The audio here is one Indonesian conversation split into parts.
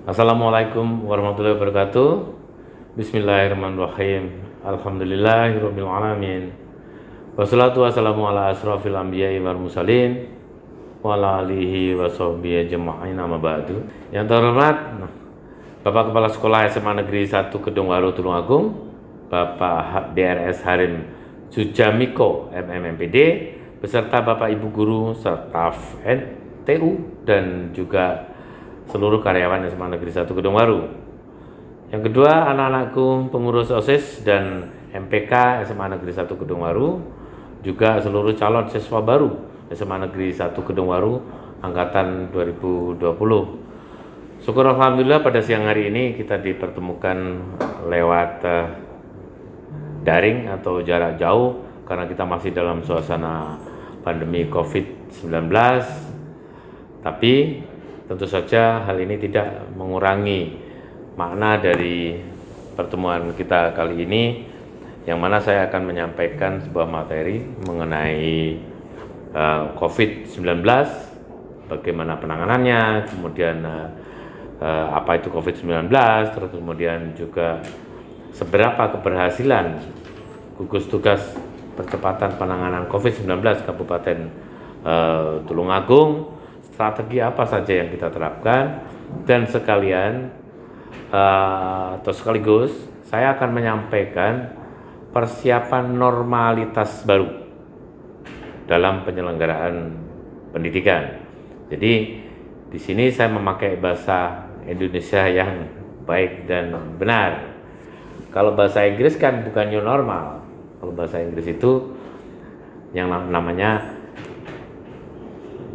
Assalamualaikum warahmatullahi wabarakatuh. Bismillahirrahmanirrahim. Alhamdulillahirabbil alamin. Wassalatu wassalamu ala asrofil anbiya'i wal mursalin wa ala alihi wa sahbihi ajma'in, amma ba'du. Yang terhormat Bapak Kepala Sekolah SMA Negeri 1 Kedungwaru Tulungagung, Bapak DRS Harim Sujamiko MMMPD, beserta Bapak Ibu Guru, staf NTU, dan juga seluruh karyawan SMA Negeri 1 Kedungwaru. Yang kedua, anak-anakku pengurus OSIS dan MPK SMA Negeri 1 Kedungwaru, juga seluruh calon siswa baru SMA Negeri 1 Kedungwaru angkatan 2020. Syukur alhamdulillah pada siang hari ini kita dipertemukan lewat daring atau jarak jauh karena kita masih dalam suasana pandemi COVID-19. Tapi tentu saja hal ini tidak mengurangi makna dari pertemuan kita kali ini, yang mana saya akan menyampaikan sebuah materi mengenai COVID-19, bagaimana penanganannya, kemudian apa itu COVID-19, terus kemudian juga seberapa keberhasilan gugus tugas percepatan penanganan COVID-19 Kabupaten Tulungagung, strategi apa saja yang kita terapkan, dan sekaligus saya akan menyampaikan persiapan normalitas baru dalam penyelenggaraan pendidikan. Jadi di sini saya memakai bahasa Indonesia yang baik dan benar. Kalau bahasa Inggris kan bukan new normal. Kalau bahasa Inggris itu yang namanya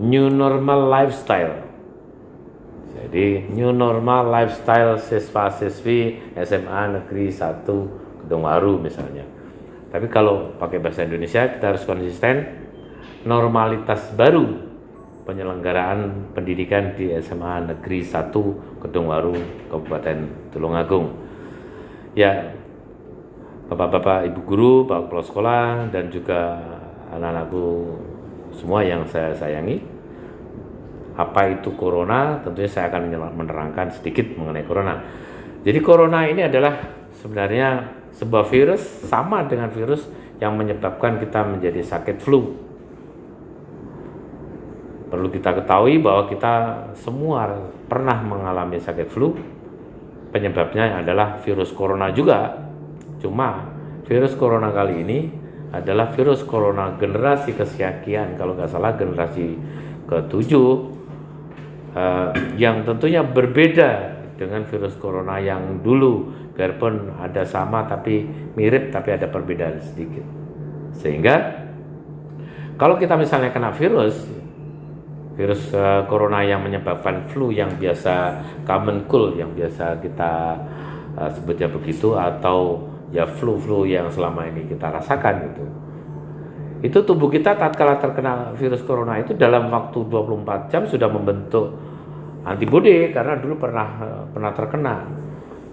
new normal lifestyle. Jadi new normal lifestyle siswa-siswi SMA Negeri 1 Kedungwaru misalnya. Tapi kalau pakai bahasa Indonesia kita harus konsisten, normalitas baru penyelenggaraan pendidikan di SMA Negeri 1 Kedungwaru Kabupaten Tulungagung. Ya, Bapak-bapak, Ibu guru, Bapak Kepala Sekolah, dan juga anak-anakku semua yang saya sayangi. Apa itu corona? Tentunya saya akan menerangkan sedikit mengenai corona. Jadi corona ini adalah sebenarnya sebuah virus, sama dengan virus yang menyebabkan kita menjadi sakit flu. Perlu kita ketahui bahwa kita semua pernah mengalami sakit flu. Penyebabnya adalah virus corona juga. Cuma virus corona kali ini adalah virus corona generasi kesekian, kalau nggak salah generasi ke-7, yang tentunya berbeda dengan virus corona yang dulu, biarpun ada sama tapi mirip, tapi ada perbedaan sedikit. Sehingga kalau kita misalnya kena virus corona yang menyebabkan flu yang biasa common cold, yang biasa kita sebutnya begitu, atau ya flu yang selama ini kita rasakan itu tubuh kita tatkala terkena virus corona itu dalam waktu 24 jam sudah membentuk antibodi karena dulu pernah terkena.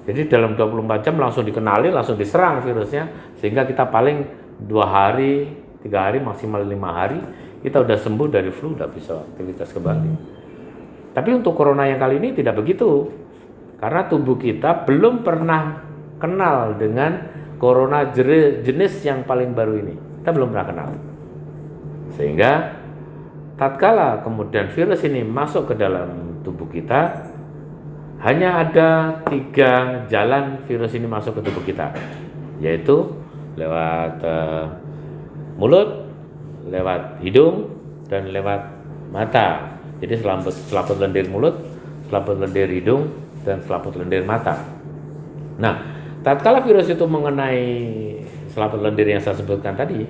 Jadi dalam 24 jam langsung dikenali, langsung diserang virusnya, sehingga kita paling 2 hari, 3 hari, maksimal 5 hari kita udah sembuh dari flu, udah bisa aktivitas kembali. Tapi untuk corona yang kali ini tidak begitu, karena tubuh kita belum pernah kenal dengan corona jenis yang paling baru ini. Kita belum pernah kenal. Sehingga tatkala kemudian virus ini masuk ke dalam tubuh kita, hanya ada 3 jalan virus ini masuk ke tubuh kita, yaitu lewat mulut, lewat hidung, dan lewat mata. Jadi selaput lendir mulut, selaput lendir hidung, dan selaput lendir mata. Nah, tatkala virus itu mengenai selaput lendir yang saya sebutkan tadi,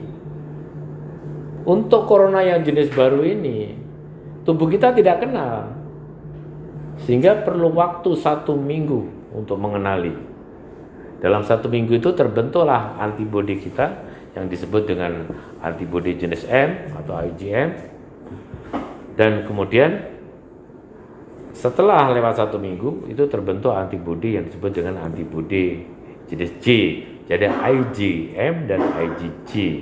untuk corona yang jenis baru ini tubuh kita tidak kenal, sehingga perlu waktu 1 minggu untuk mengenali. Dalam 1 minggu itu terbentuklah antibodi kita yang disebut dengan antibodi jenis M atau IgM, dan kemudian setelah lewat 1 minggu itu terbentuk antibodi yang disebut dengan antibodi jenis G, jadi IgM dan IgG.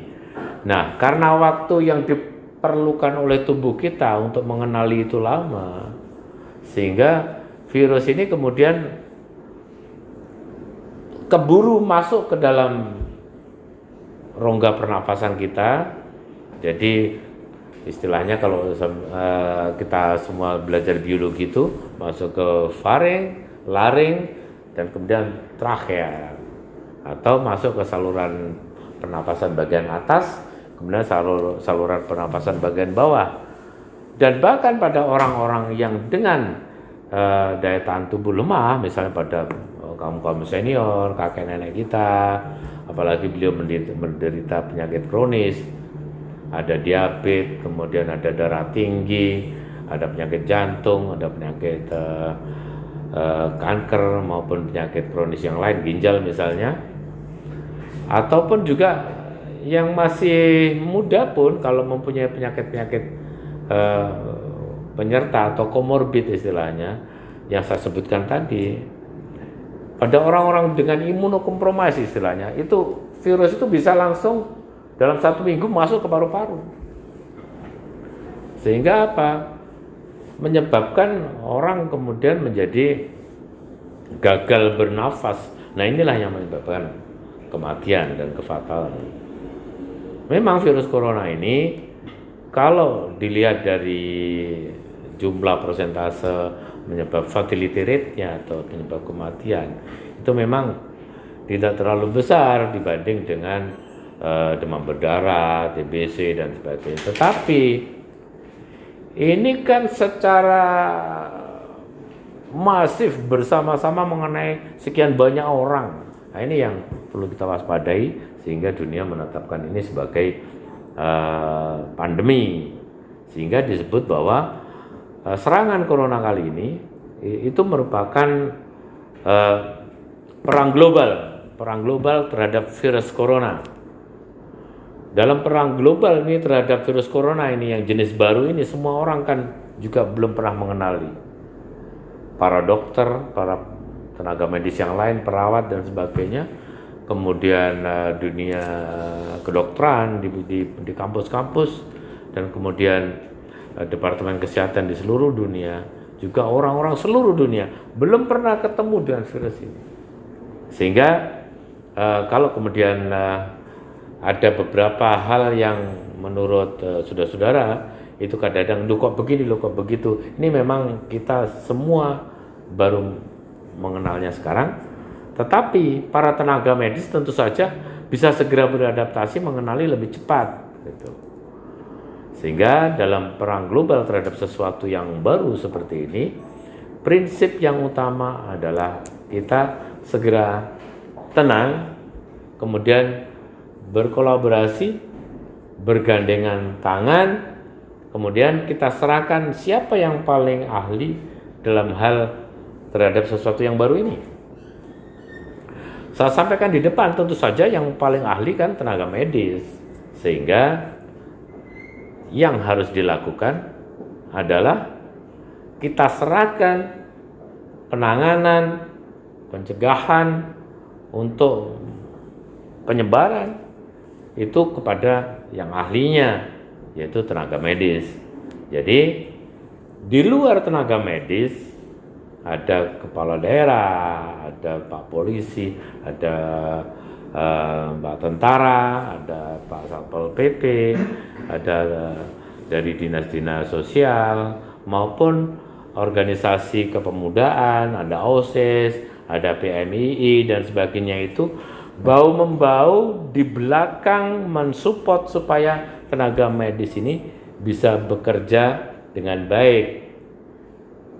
Nah, karena waktu yang diperlukan oleh tubuh kita untuk mengenali itu lama, sehingga virus ini kemudian keburu masuk ke dalam rongga pernafasan kita. Jadi istilahnya kalau kita semua belajar biologi itu masuk ke faring, laring, dan kemudian trachea, atau masuk ke saluran pernapasan bagian atas, kemudian saluran pernapasan bagian bawah. Dan bahkan pada orang-orang yang dengan daya tahan tubuh lemah, misalnya pada kaum senior, kakek nenek kita, apalagi beliau menderita penyakit kronis, ada diabetes, kemudian ada darah tinggi, ada penyakit jantung, ada penyakit kanker maupun penyakit kronis yang lain, ginjal misalnya, ataupun juga yang masih muda pun kalau mempunyai penyakit-penyakit penyerta atau komorbid istilahnya yang saya sebutkan tadi, pada orang-orang dengan imunokompromis istilahnya, itu virus itu bisa langsung dalam 1 minggu masuk ke paru-paru, sehingga apa? Menyebabkan orang kemudian menjadi gagal bernafas. Nah, inilah yang menyebabkan kematian dan kefatalan. Memang virus corona ini kalau dilihat dari jumlah persentase menyebab fatality rate-nya atau penyebab kematian, itu memang tidak terlalu besar dibanding dengan demam berdarah, TBC dan sebagainya. Tetapi ini kan secara masif bersama-sama mengenai sekian banyak orang. Nah, ini yang perlu kita waspadai sehingga dunia menetapkan ini sebagai pandemi, sehingga disebut bahwa serangan corona kali ini itu merupakan perang global terhadap virus corona. Dalam perang global ini terhadap virus corona ini yang jenis baru ini, semua orang kan juga belum pernah mengenali. Para dokter, para tenaga medis yang lain, perawat dan sebagainya, kemudian dunia kedokteran di kampus-kampus, dan kemudian departemen kesehatan di seluruh dunia, juga orang-orang seluruh dunia belum pernah ketemu dengan virus ini. Sehingga kalau kemudian ada beberapa hal yang menurut saudara-saudara itu kadang-kadang kok begini, kok begitu. Ini memang kita semua baru mengenalnya sekarang. Tetapi para tenaga medis tentu saja bisa segera beradaptasi, mengenali lebih cepat gitu. Sehingga dalam perang global terhadap sesuatu yang baru seperti ini, prinsip yang utama adalah kita segera tenang, kemudian berkolaborasi, bergandengan tangan, kemudian kita serahkan siapa yang paling ahli dalam hal terhadap sesuatu yang baru ini. Saya sampaikan di depan, tentu saja yang paling ahli kan tenaga medis, sehingga yang harus dilakukan adalah kita serahkan penanganan, pencegahan untuk penyebaran itu kepada yang ahlinya, yaitu tenaga medis. Jadi di luar tenaga medis ada kepala daerah, ada Pak Polisi, ada Pak Tentara, ada Pak Satpol PP, ada dari dinas-dinas sosial maupun organisasi kepemudaan, ada OSIS, ada PMII dan sebagainya, itu bau-membau di belakang mensupport supaya tenaga medis ini bisa bekerja dengan baik.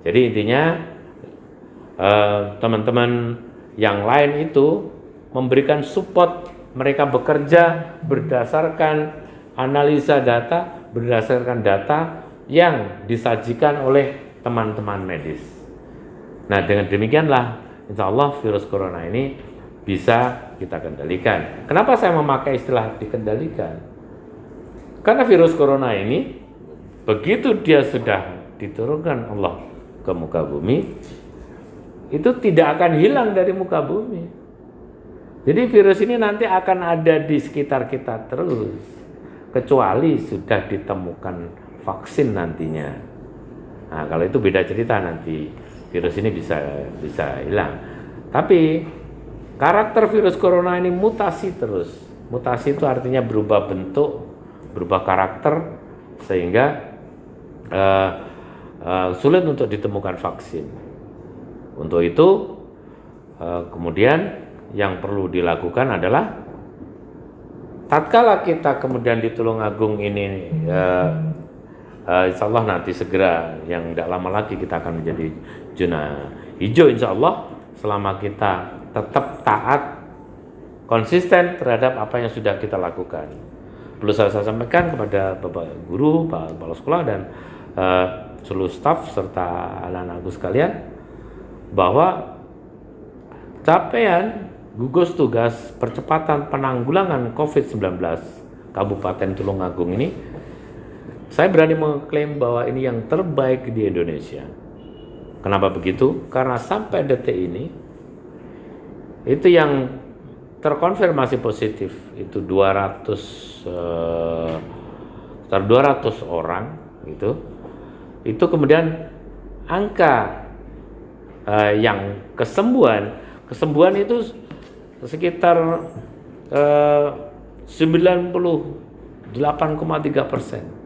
Jadi intinya teman-teman yang lain itu memberikan support mereka bekerja berdasarkan analisa data, berdasarkan data yang disajikan oleh teman-teman medis. Nah, dengan demikianlah insya Allah virus corona ini bisa kita kendalikan. Kenapa saya memakai istilah dikendalikan? Karena virus corona ini begitu dia sudah diturunkan Allah ke muka bumi, itu tidak akan hilang dari muka bumi. Jadi virus ini nanti akan ada di sekitar kita terus, kecuali sudah ditemukan vaksin nantinya. Nah, kalau itu beda cerita nanti. virus ini bisa hilang. Tapi karakter virus corona ini mutasi terus. Mutasi itu artinya berubah bentuk, berubah karakter, sehingga sulit untuk ditemukan vaksin. Untuk itu kemudian yang perlu dilakukan adalah tatkala kita kemudian di Tulungagung ini insya Allah nanti segera, yang tidak lama lagi kita akan menjadi zona hijau insya Allah, selama kita tetap taat, konsisten terhadap apa yang sudah kita lakukan. Perlu saya sampaikan kepada Bapak Guru, Pak Kepala Sekolah, dan seluruh staf serta anak-anakku sekalian, bahwa capaian gugus tugas percepatan penanggulangan COVID-19 Kabupaten Tulungagung ini, saya berani mengklaim bahwa ini yang terbaik di Indonesia. Kenapa begitu? Karena sampai detik ini itu yang terkonfirmasi positif itu 200 orang gitu. Itu kemudian angka yang kesembuhan itu sekitar 98,3%.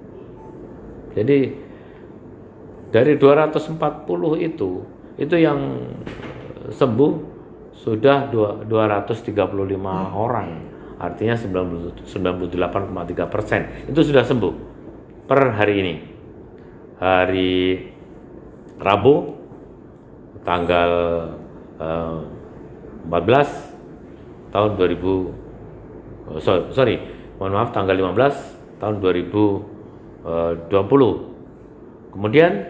Jadi dari 240 itu yang sembuh sudah 235 orang, artinya 98,3% itu sudah sembuh per hari ini. Hari Rabu tanggal 14 tahun 2000 tanggal 15 tahun 2020. Kemudian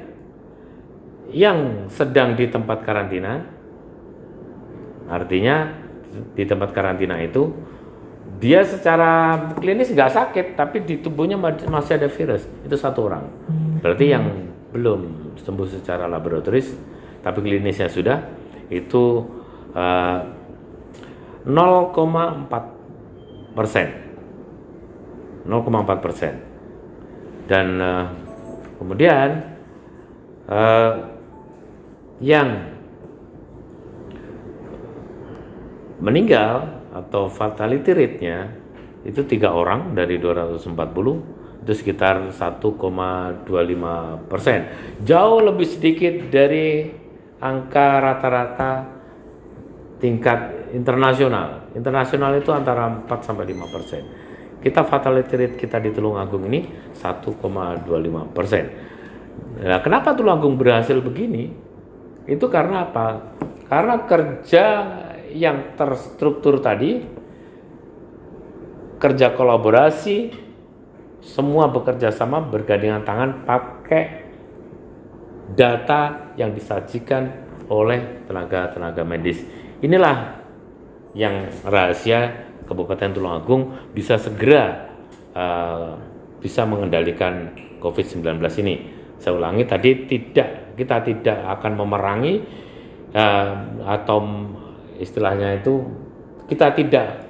yang sedang di tempat karantina, artinya di tempat karantina itu dia secara klinis nggak sakit, tapi di tubuhnya masih ada virus, itu 1 orang. Berarti yang belum sembuh secara laboratoris tapi klinisnya sudah, itu 0,4%. Dan kemudian yang meninggal atau fatality rate-nya itu 3 orang dari 240, itu sekitar 1,25%. Jauh lebih sedikit dari angka rata-rata tingkat internasional. Internasional itu antara 4-5%. Kita fatality rate kita di Tulungagung ini 1,25%. Nah, kenapa Tulungagung berhasil begini? Itu karena apa? Karena kerja yang terstruktur tadi, kerja kolaborasi, semua bekerja sama, bergandengan tangan, pakai data yang disajikan oleh tenaga medis. Inilah yang rahasia Kabupaten Tulungagung bisa segera bisa mengendalikan COVID-19 ini. Saya ulangi tadi, kita tidak akan memerangi atau istilahnya itu kita tidak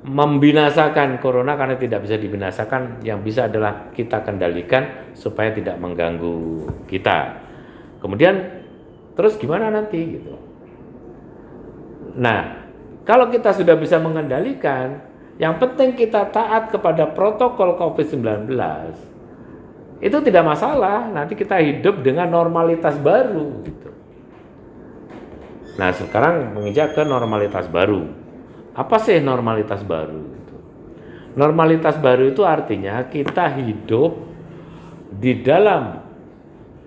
membinasakan corona, karena tidak bisa dibinasakan. Yang bisa adalah kita kendalikan supaya tidak mengganggu kita. Kemudian terus gimana nanti gitu. Nah, kalau kita sudah bisa mengendalikan, yang penting kita taat kepada protokol COVID-19. Itu tidak masalah, nanti kita hidup dengan normalitas baru gitu. Nah, sekarang menginjak ke normalitas baru. Apa sih normalitas baru? Normalitas baru itu artinya kita hidup di dalam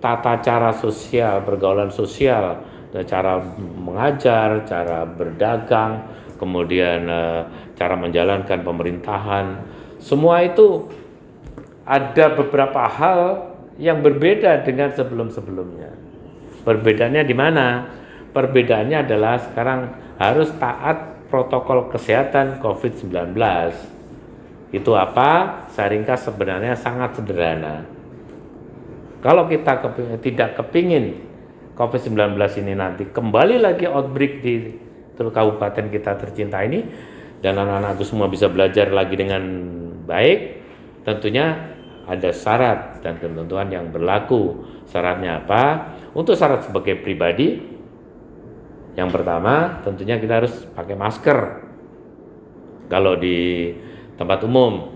tata cara sosial, pergaulan sosial, cara mengajar, cara berdagang, kemudian cara menjalankan pemerintahan. Semua itu ada beberapa hal yang berbeda dengan sebelum-sebelumnya. Perbedaannya di mana? Perbedaannya adalah sekarang harus taat protokol kesehatan COVID-19. Itu apa? Saya ringkas, sebenarnya sangat sederhana. Kalau kita tidak kepingin COVID-19 ini nanti kembali lagi outbreak di kabupaten kita tercinta ini, dan anak-anak itu semua bisa belajar lagi dengan baik, tentunya ada syarat dan ketentuan yang berlaku. Syaratnya apa? Untuk syarat sebagai pribadi, yang pertama tentunya kita harus pakai masker. Kalau di tempat umum,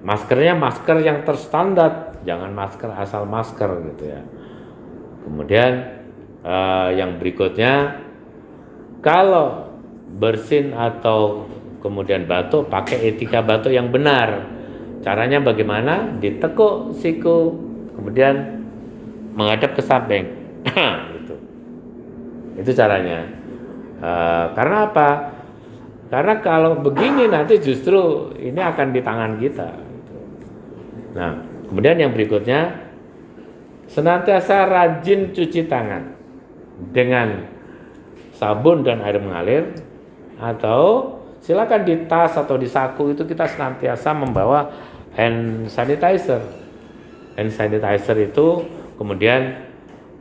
maskernya masker yang terstandar, jangan masker asal masker gitu ya. Kemudian yang berikutnya, kalau bersin atau kemudian batuk, pakai etika batuk yang benar. Caranya bagaimana? Ditekuk siku, kemudian menghadap ke samping. Gitu. Itu caranya. Karena apa? Karena kalau begini nanti justru ini akan di tangan kita. Nah, kemudian yang berikutnya, senantiasa rajin cuci tangan dengan sabun dan air mengalir, atau silakan di tas atau di saku itu kita senantiasa membawa hand sanitizer. Hand sanitizer itu kemudian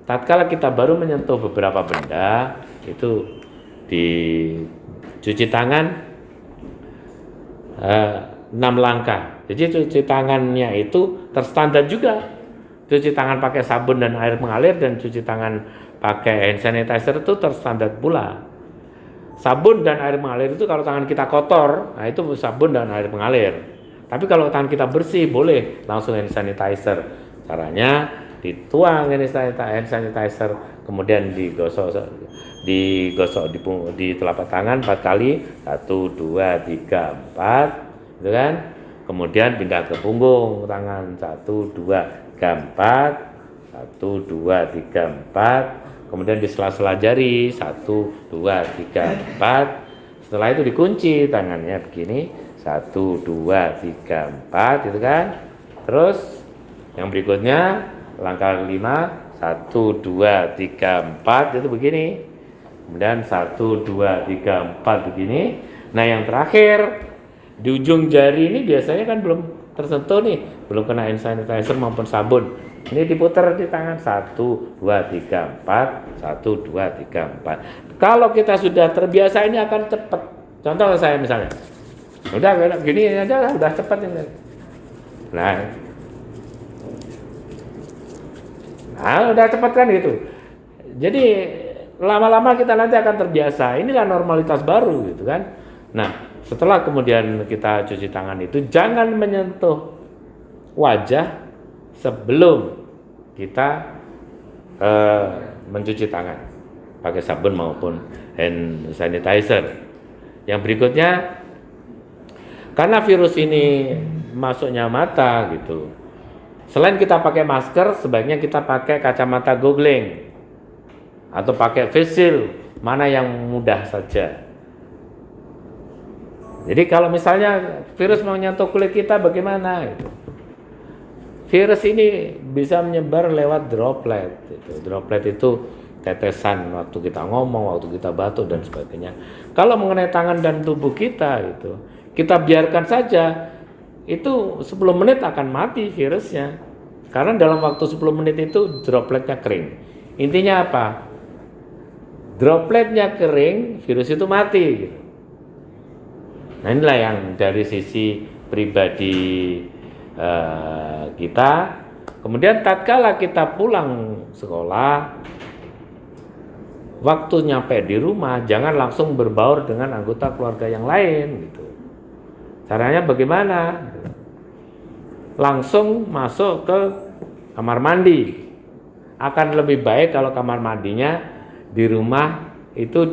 tatkala kita baru menyentuh beberapa benda itu dicuci tangan 6 langkah. Jadi cuci tangannya itu terstandar juga. Cuci tangan pakai sabun dan air mengalir dan cuci tangan pakai hand sanitizer itu terstandar pula. Sabun dan air mengalir itu kalau tangan kita kotor, nah itu sabun dan air mengalir. Tapi kalau tangan kita bersih, boleh langsung hand sanitizer. Caranya dituang hand sanitizer, kemudian digosok di telapak tangan 4 kali, 1, 2, 3, 4, gitu kan? Kemudian pindah ke punggung tangan, 1, 2, 3, 4, 1, 2, 3, 4. Kemudian di sela-sela jari 1, 2, 3, 4. Setelah itu dikunci tangannya begini 1, 2, 3, 4 gitu kan. Terus yang berikutnya langkah 5 1, 2, 3, 4 itu begini. Kemudian 1, 2, 3, 4 begini. Nah yang terakhir di ujung jari ini biasanya kan belum tersentuh nih, belum kena hand sanitizer maupun sabun. Ini diputar di tangan 1, 2, 3, 4, 1, 2, 3, 4. Kalau kita sudah terbiasa ini akan cepat. Contoh saya misalnya, udah gini aja udah cepat ini. Nah, udah cepat kan gitu. Jadi lama-lama kita nanti akan terbiasa. Inilah normalitas baru gitu kan. Nah, setelah kemudian kita cuci tangan itu jangan menyentuh wajah sebelum kita mencuci tangan pakai sabun maupun hand sanitizer. Yang berikutnya, karena virus ini masuknya mata gitu, selain kita pakai masker, sebaiknya kita pakai kacamata googling atau pakai face shield, mana yang mudah saja. Jadi kalau misalnya virus menyentuh kulit kita bagaimana gitu. Virus ini bisa menyebar lewat droplet. Droplet itu tetesan waktu kita ngomong, waktu kita batuk dan sebagainya. Kalau mengenai tangan dan tubuh kita itu, kita biarkan saja, itu 10 menit akan mati virusnya. Karena dalam waktu 10 menit itu dropletnya kering. Intinya apa? Dropletnya kering, virus itu mati. Gitu. Nah inilah yang dari sisi pribadi kita. Kemudian tatkala kita pulang sekolah, waktu nyampe di rumah jangan langsung berbaur dengan anggota keluarga yang lain gitu. Caranya bagaimana? Langsung masuk ke kamar mandi. Akan lebih baik kalau kamar mandinya di rumah itu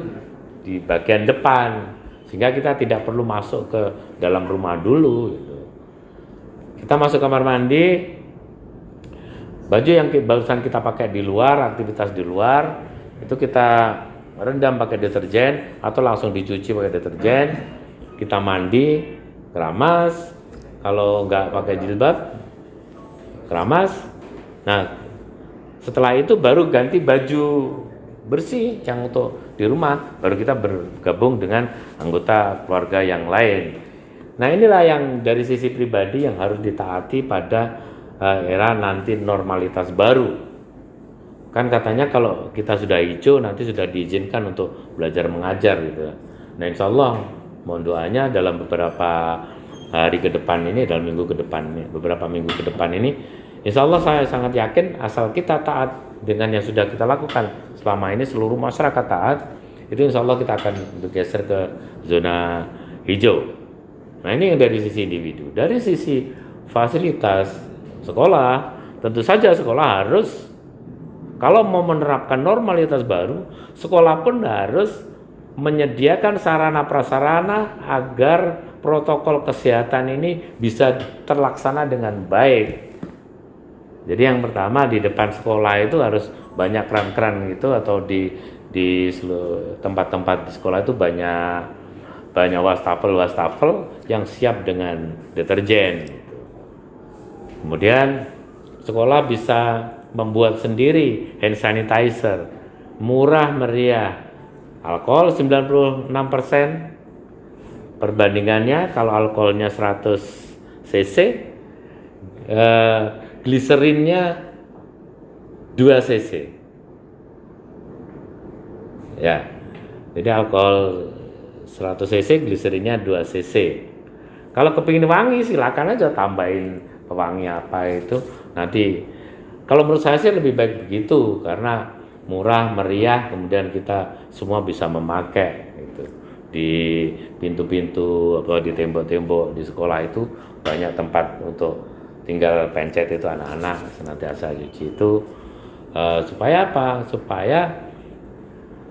di bagian depan, sehingga kita tidak perlu masuk ke dalam rumah dulu gitu. Kita masuk kamar mandi, baju yang barusan kita pakai di luar, aktivitas di luar, itu kita rendam pakai deterjen atau langsung dicuci pakai deterjen. Kita mandi, keramas, kalau nggak pakai jilbab, keramas. Nah, setelah itu baru ganti baju bersih yang untuk di rumah, baru kita bergabung dengan anggota keluarga yang lain. Nah inilah yang dari sisi pribadi yang harus ditaati pada era nanti normalitas baru. Kan katanya kalau kita sudah hijau nanti sudah diizinkan untuk belajar mengajar gitu. Nah insya Allah mohon doanya dalam beberapa hari ke depan ini, dalam minggu ke depan ini, beberapa minggu ke depan ini Insya Allah saya sangat yakin asal kita taat dengan yang sudah kita lakukan selama ini, seluruh masyarakat taat, itu insya Allah kita akan bergeser ke zona hijau. Nah ini yang dari sisi individu. Dari sisi fasilitas sekolah, tentu saja sekolah harus, kalau mau menerapkan normalitas baru, sekolah pun harus menyediakan sarana prasarana agar protokol kesehatan ini bisa terlaksana dengan baik. Jadi yang pertama, di depan sekolah itu harus banyak keran-keran gitu, atau di tempat-tempat di sekolah itu banyak wastafel yang siap dengan deterjen. Kemudian sekolah bisa membuat sendiri hand sanitizer, murah meriah, alkohol 96%, perbandingannya kalau alkoholnya 100 cc, gliserinnya 2 cc. Ya, jadi alkohol 100 cc, gliserinnya 2 cc. Kalau kepingin wangi silakan aja tambahin pewangi apa itu nanti. Kalau menurut saya sih lebih baik begitu, karena murah meriah, kemudian kita semua bisa memakai gitu. Di pintu-pintu atau di tembok-tembok di sekolah itu banyak tempat untuk tinggal pencet itu anak-anak senantiasa cuci itu, supaya apa? Supaya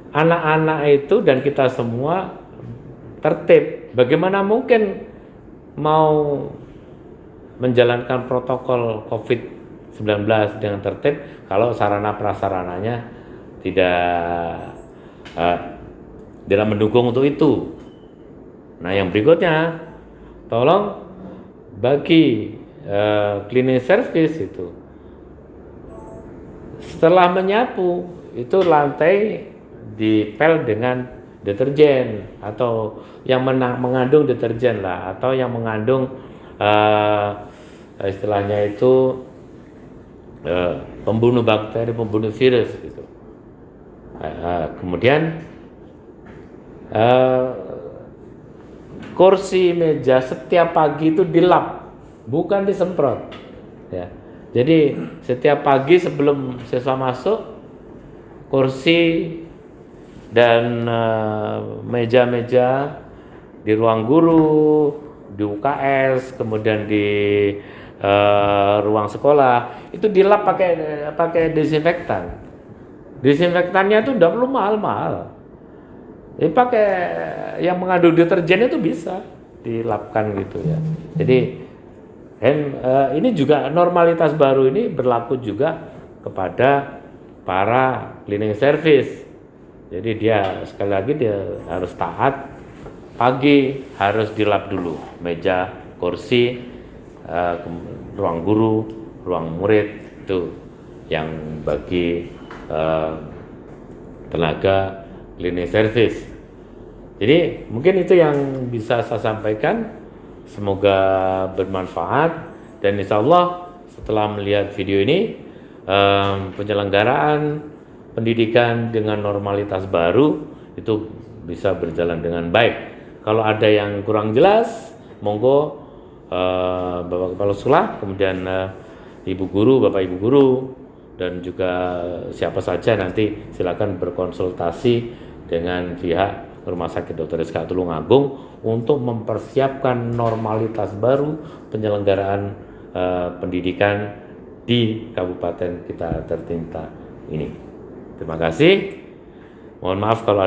anak-anak itu dan kita semua tertib. Bagaimana mungkin mau menjalankan protokol COVID-19 dengan tertib kalau sarana prasarananya tidak mendukung untuk itu. Nah, yang berikutnya, tolong bagi cleaning service itu, setelah menyapu itu lantai dipel dengan deterjen, atau yang mengandung deterjen lah, atau yang mengandung istilahnya itu pembunuh bakteri, pembunuh virus gitu. Kemudian kursi meja setiap pagi itu dilap, bukan disemprot ya. Jadi setiap pagi sebelum siswa masuk, kursi dan meja-meja di ruang guru, di UKS, kemudian di ruang sekolah itu dilap pakai desinfektan. Desinfektannya itu udah perlu mahal-mahal. Pakai yang mengandung deterjen itu bisa dilapkan gitu ya. Jadi ini juga normalitas baru ini berlaku juga kepada para cleaning service. Jadi dia sekali lagi dia harus taat, pagi harus dilap dulu meja, kursi, ruang guru, ruang murid, itu yang bagi tenaga cleaning service. Jadi mungkin itu yang bisa saya sampaikan. Semoga bermanfaat, dan insya Allah setelah melihat video ini, penyelenggaraan pendidikan dengan normalitas baru itu bisa berjalan dengan baik. Kalau ada yang kurang jelas, monggo Bapak Kepala Sekolah, kemudian Ibu Guru, Bapak Ibu Guru, dan juga siapa saja nanti silakan berkonsultasi dengan pihak Rumah Sakit Dr. Rizka Tulungagung untuk mempersiapkan normalitas baru penyelenggaraan pendidikan di kabupaten kita tercinta ini. Terima kasih. Mohon maaf kalau ada